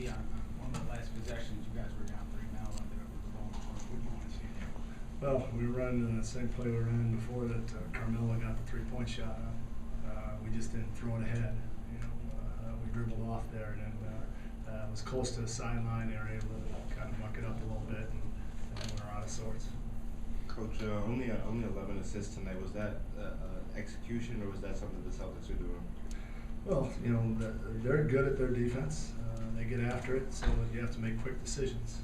see on one of the last possessions, you guys were down 3-0 ended up with the ball. What do you want to see there? Well, we were running the same play we were running before that Carmelo got the three-point shot on. We just didn't throw it ahead. We dribbled off there and then was close to the sideline area, able to kind of muck it up a little bit, and then we were out of sorts. Coach, only 11 assists tonight. Was that execution, or was that something the Celtics are doing? Well, they're good at their defense. They get after it, so you have to make quick decisions.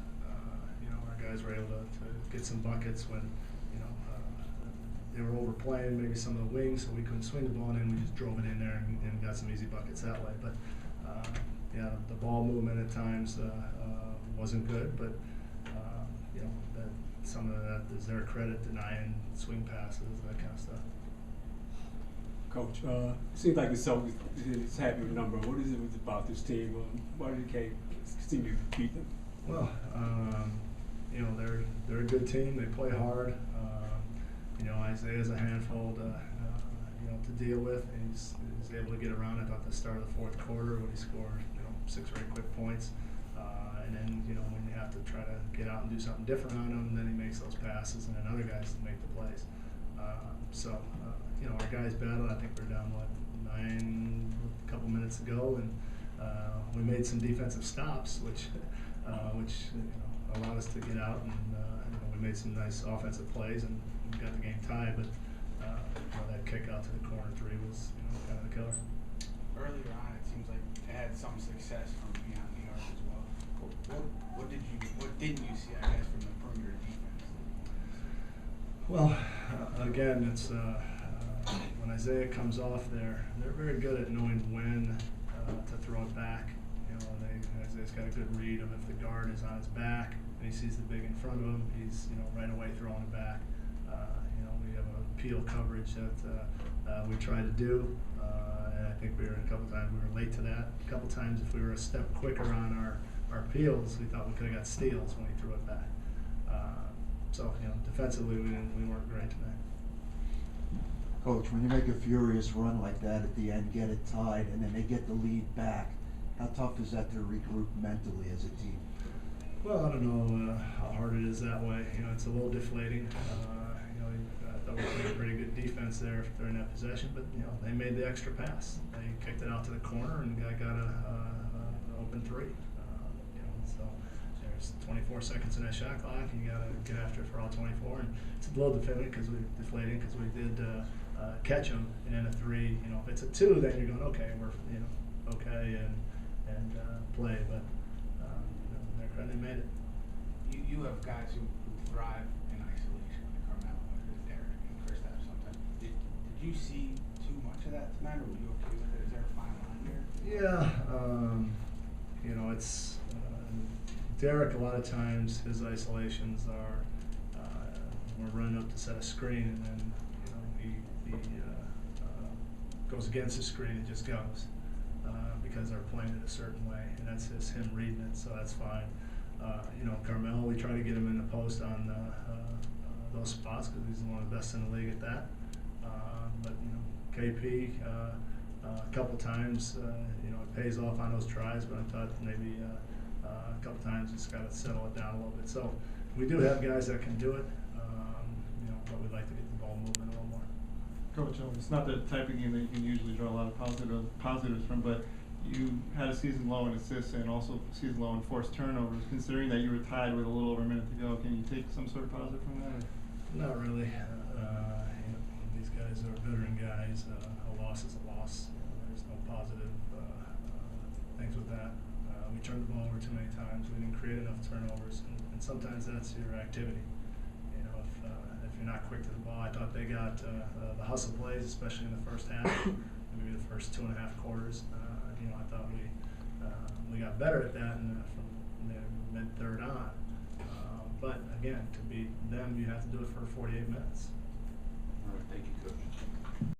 Our guys were able to get some buckets when, they were overplaying maybe some of the wings, so we couldn't swing the ball, and then we just drove it in there and got some easy buckets that way. But the ball movement at times wasn't good, but some of that is their credit, denying swing passes, that kind of stuff. Coach, it seems like the Celtics is happy with the number. What is it about this team? Why did they continue to beat them? Well, they're a good team. They play hard. Isaiah's a handful to deal with. And he's able to get around. I thought the start of the fourth quarter when he scored 6 or 8 quick points, and then when you have to try to get out and do something different on him, then he makes those passes, and then other guys make the plays. Our guys battled. I think we're down 9 a couple minutes ago, and we made some defensive stops, which allowed us to get out, and we made some nice offensive plays and got the game tied. But that kick out to the corner 3 was kind of the killer. Earlier on, it seems like they had some success from beyond the arc as well. What didn't you see, I guess, from the perimeter defense? Well, again, it's when Isaiah comes off there, they're very good at knowing when to throw it back. Isaiah's got a good read of if the guard is on his back and he sees the big in front of him, he's right away throwing it back. We have a peel coverage that we try to do, and I think a couple times we were late to that. A couple times if we were a step quicker on our peels, we thought we could have got steals when he threw it back. Defensively we weren't great tonight. Coach, when you make a furious run like that at the end, get it tied, and then they get the lead back, how tough is that to regroup mentally as a team? Well, I don't know how hard it is that way. It's a little deflating. I thought we played a pretty good defense there during that possession, but they made the extra pass. They kicked it out to the corner, and the guy got an open 3. So there's 24 seconds in that shot clock, and you got to get after it for all 24. And it's a little deflating because we did catch them, and then a 3. If it's a 2, then you're going okay, we're okay and play, but they made it. You have guys who thrive in isolation, like Carmelo and Derek and Kristaps sometimes. Did you see too much of that tonight, or were you okay with it? Is there a fine line here? Yeah, it's Derek. A lot of times his isolations are we're running up to set a screen, and then he goes against the screen and just goes. Because they're playing it a certain way, and that's just him reading it, so that's fine. Carmelo, we try to get him in the post on those spots because he's one of the best in the league at that. But KP, a couple times, it pays off on those tries, but I thought maybe a couple times just got to settle it down a little bit. So we do have guys that can do it, but we'd like to get the ball moving a little more. Coach, it's not the type of game that you can usually draw a lot of positives from, but you had a season low in assists and also season low in forced turnovers. Considering that you were tied with a little over a minute to go, can you take some sort of positive from that? Not really. These guys are veteran guys. A loss is a loss. There's no positive things with that. We turned the ball over too many times. We didn't create enough turnovers, and sometimes that's your activity. If you're not quick to the ball, I thought they got the hustle plays, especially in the first half, maybe the first 2.5 quarters. I thought we got better at that from mid-third on. But again, to beat them, you have to do it for 48 minutes. All right, thank you, Coach.